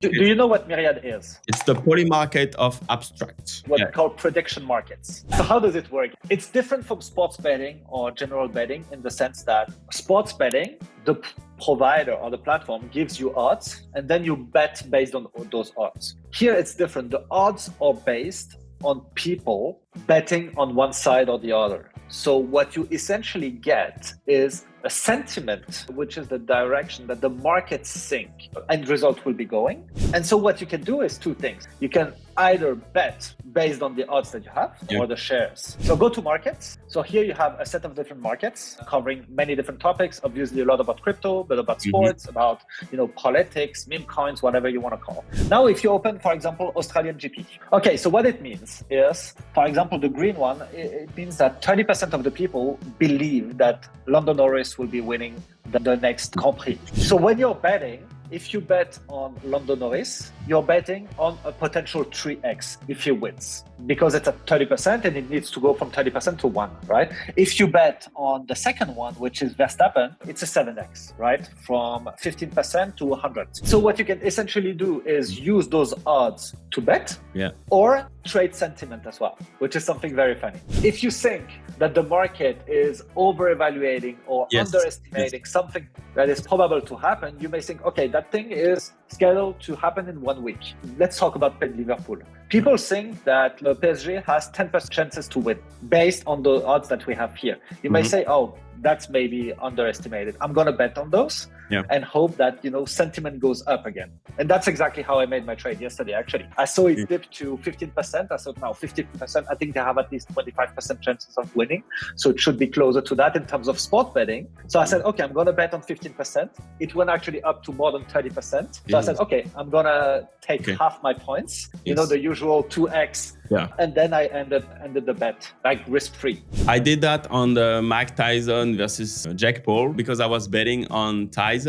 Do you know what Myriad is? It's the poly market of abstract. What we call prediction markets. So how does it work? It's different from sports betting or general betting in the sense that sports betting, the provider or the platform gives you odds and then you bet based on those odds. Here it's different. The odds are based on people betting on one side or the other. So what you essentially get is a sentiment, which is the direction that the markets think end result will be going. And so what you can do is two things. You can either bet based on the odds that you have or the shares. So go to markets. So here you have a set of different markets covering many different topics, obviously a lot about crypto, but about sports, about politics, meme coins, whatever you want to call. Now, if you open, for example, Australian GP. Okay, so what it means is, for example, the green one, it means that 30% of the people believe that London Norris will be winning the next Grand Prix. So when you're betting, if you bet on London Norris, you're betting on a potential 3x if he wins, because it's at 30% and it needs to go from 30% to 1, right? If you bet on the second one, which is Verstappen, it's a 7x, right? From 15% to 100. So what you can essentially do is use those odds to bet or trade sentiment as well, which is something very funny. If you think that the market is over-evaluating or underestimating something that is probable to happen, you may think, okay, that thing is scheduled to happen in 1 week. Let's talk about Liverpool. People think that the PSG has 10% chances to win based on the odds that we have here. You may say, oh, that's maybe underestimated. I'm going to bet on those and hope that, sentiment goes up again. And that's exactly how I made my trade yesterday, actually. I saw it dip to 15%. I thought, now 15%, I think they have at least 25% chances of winning. So it should be closer to that in terms of sport betting. So I said, okay, I'm going to bet on 15%. It went actually up to more than 30%. So I said, okay, I'm going to take half my points, the usual 2x. And then I ended the bet, like risk-free. I did that on the Mike Tyson versus Jake Paul because I was betting on Tyson,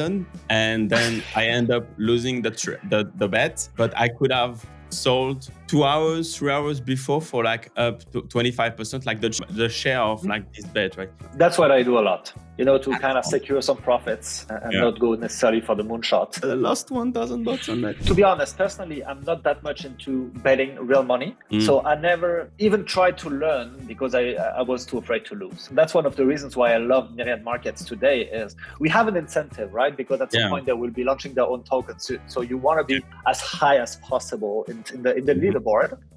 and then I end up losing the bet. But I could have sold 2 hours, 3 hours before for like up to 25%, like the share of like this bet, right? That's what I do a lot, to kind of secure some profits and not go necessarily for the moonshot. I lost $1,000 on that. To be honest, personally, I'm not that much into betting real money. So I never even tried to learn because I was too afraid to lose. That's one of the reasons why I love Myriad Markets today is we have an incentive, right? Because at some point they will be launching their own tokens. So you want to be as high as possible in the leaderboard.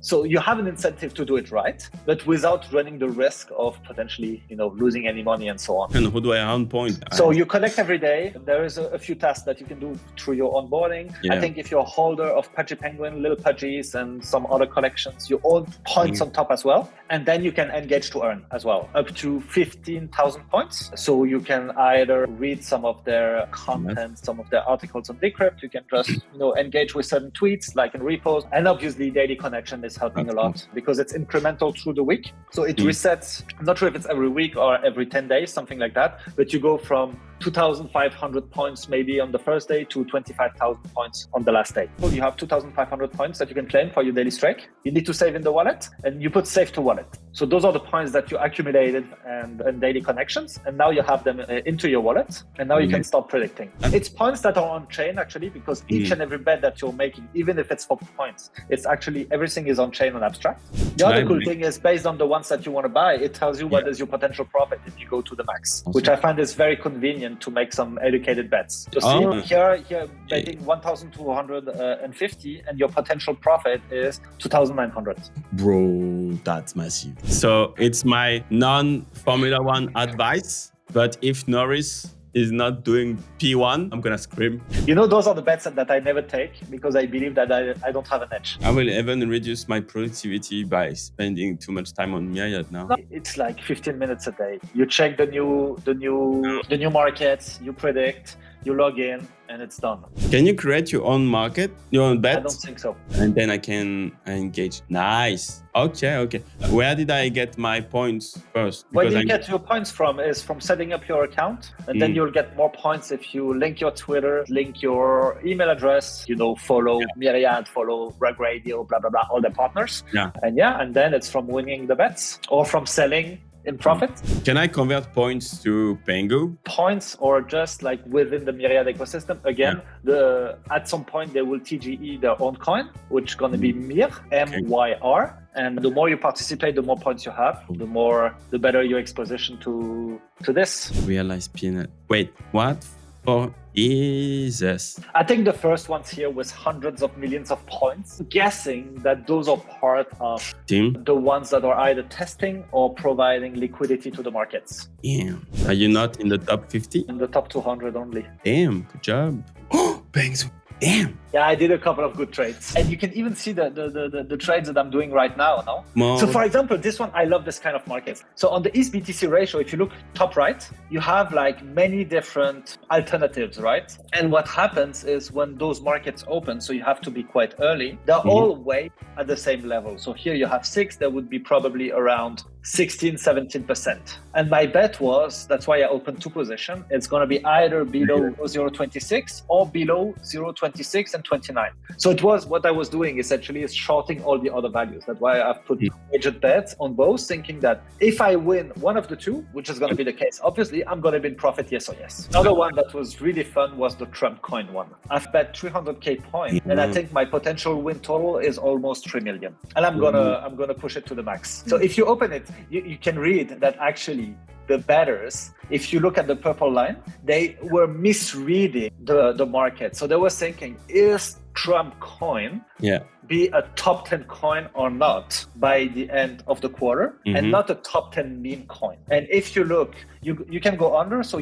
So you have an incentive to do it right, but without running the risk of potentially, losing any money and so on. And how do I earn points? So you collect every day. There is a few tasks that you can do through your onboarding. I think if you're a holder of Pudgy Penguin, Little Pudgies, and some other collections, you own points on top as well. And then you can engage to earn as well, up to 15,000 points. So you can either read some of their content, some of their articles on Decrypt. You can just, engage with certain tweets, like in repost. And obviously daily connection is helping a lot because it's incremental through the week. So it resets. I'm not sure if it's every week or every 10 days, something like that. But you go from 2,500 points maybe on the first day to 25,000 points on the last day. You have 2,500 points that you can claim for your daily strike. You need to save in the wallet and you put save to wallet. So those are the points that you accumulated and daily connections. And now you have them into your wallet. And now you can start predicting. It's points that are on chain actually, because each and every bet that you're making, even if it's for points, it's actually everything is on chain on abstract. The other cool thing is based on the ones that you want to buy, it tells you what is your potential profit if you go to the max, which I find is very convenient to make some educated bets. So see here betting 1,250 and your potential profit is 2,900. Bro, that's massive. So it's my non-Formula One advice, but if Norris is not doing P1, I'm gonna scream. Those are the bets that I never take because I believe that I don't have an edge. I will even reduce my productivity by spending too much time on Myriad now. It's like 15 minutes a day. You check the new markets, you predict, you log in, and it's done. Can you create your own market, your own bet? I don't think so. And then I can engage. Nice. Okay. Where did I get my points first? Where you get your points from is from setting up your account, and then you'll get more points if you link your Twitter, link your email address, follow Myriad, follow Rug Radio, blah, blah, blah, all the partners. And then it's from winning the bets or from selling in profit. Can I convert points to Pengu? Points or just like within the Myriad ecosystem. Again, at some point they will TGE their own coin, which is going to be Myr, MYR. And the more you participate, the more points you have, the better your exposition to this. Realize PNL. Wait, what? For Jesus. I think the first ones here was hundreds of millions of points. Guessing that those are part of Team? the ones that are either testing or providing liquidity to the markets. Damn. Are you not in the top 50? In the top 200 only. Damn, good job. Oh, bangs. Damn. Yeah, I did a couple of good trades. And you can even see the trades that I'm doing right now. No? So for example, this one, I love this kind of market. So on the East BTC ratio, if you look top right, you have like many different alternatives, right? And what happens is when those markets open, so you have to be quite early, they're all way at the same level. So here you have 6, there would be probably around 16, 17%. And my bet was, that's why I opened 2 positions. It's going to be either below 0.26 or below 0.26 and 29. So it was what I was doing essentially is shorting all the other values. That's why I've put major bets on both, thinking that if I win one of the 2, which is going to be the case, obviously I'm going to be in profit, yes or yes. Another one that was really fun was the Trump coin one. I've bet 300k points, and I think my potential win total is almost 3 million. And I'm gonna push it to the max. So if you open it, you can read that actually the bettors, if you look at the purple line, they were misreading the market. So they were thinking, is Trump coin be a top 10 coin or not by the end of the quarter, and not a top 10 meme coin? And if you look, you can go under. So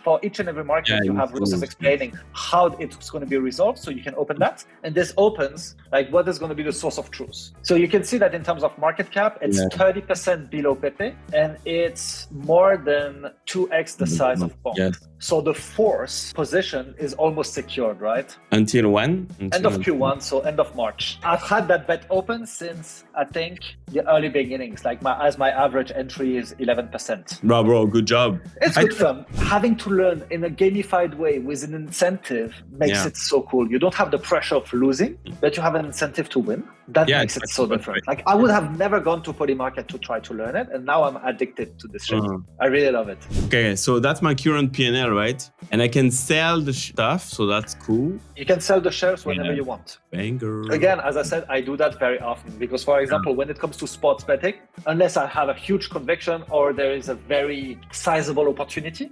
for each and every market, you have rules of explaining how it's going to be resolved. So you can open that, and this opens like what is going to be the source of truth. So you can see that in terms of market cap, it's 30% below Pepe, and it's more than 2x the size of Bond. Yes. So the fourth position is almost secured, right? Until when? End of Q1, so end of March. I've had that bet open since, I think, the early beginnings. Like my average entry is 11%. Bro, good job. It's good fun. Having to learn in a gamified way with an incentive makes it so cool. You don't have the pressure of losing, but you have an incentive to win. That makes it so different. Like I would have never gone to Polymarket to try to learn it, and now I'm addicted to this shit. I really love it. Okay, so that's my current PNL, right? And I can sell the stuff, so that's cool. You can sell the shares whenever you want. Banger. Again, as I said, I do that very often because, for example, when it comes to sports betting, unless I have a huge conviction or there is a very sizable opportunity,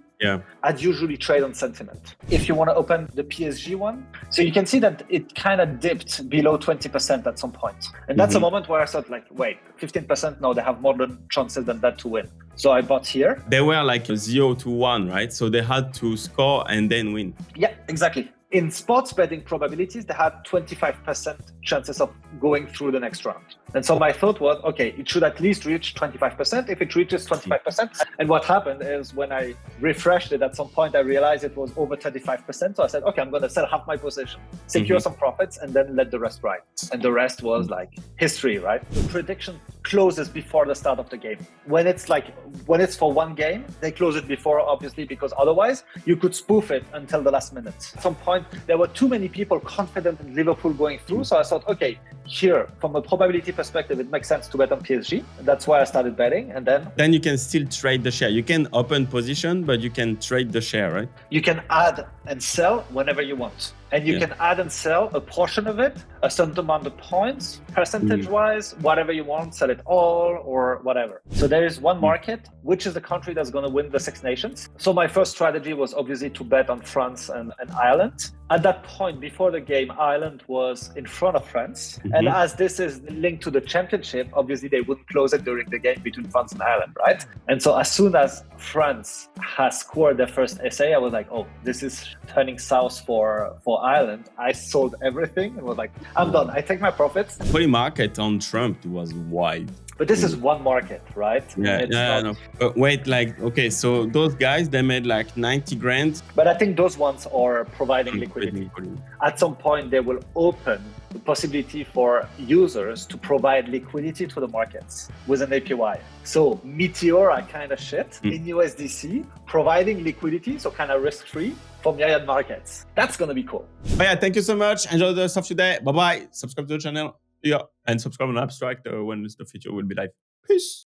I'd usually trade on sentiment. If you want to open the PSG one, so you can see that it kind of dipped below 20% at some point. And that's a moment where I thought like, wait, 15%? No, they have more chances than that to win. So I bought here. They were like 0 to 1, right? So they had to score and then win. Yeah, exactly. In sports betting probabilities, they had 25% chances of going through the next round. And so my thought was, okay, it should at least reach 25%. If it reaches 25%, and what happened is when I refreshed it at some point, I realized it was over 35%. So I said, okay, I'm going to sell half my position, secure some profits, and then let the rest ride. And the rest was like history, right? The prediction closes before the start of the game. When it's for one game, they close it before, obviously, because otherwise you could spoof it until the last minute. At some point, there were too many people confident in Liverpool going through. So I thought, okay, here, from a probability perspective, it makes sense to bet on PSG. That's why I started betting. And then you can still trade the share. You can open position, but you can trade the share, right? You can add and sell whenever you want. And you can add and sell a portion of it, a certain amount of points, percentage-wise, whatever you want, sell it all or whatever. So there is one market, which is the country that's going to win the Six Nations. So my first strategy was obviously to bet on France and Ireland. At that point, before the game, Ireland was in front of France. And as this is linked to the championship, obviously they wouldn't close it during the game between France and Ireland, right? And so as soon as France has scored their first essay, I was like, oh, this is turning south for Ireland. I sold everything and was like, I'm done. I take my profits. Polymarket on Trump was wild. But this is one market, right? No. But wait, okay, so those guys, they made like 90 grand. But I think those ones are providing liquidity. At some point, they will open the possibility for users to provide liquidity to the markets with an APY. So Meteor, kind of shit in USDC, providing liquidity, so kind of risk-free for Myriad Markets. That's going to be cool. Oh yeah, thank you so much. Enjoy the stuff today. Bye-bye. Subscribe to the channel. Yeah. And subscribe on Abstract when the video will be live. Peace.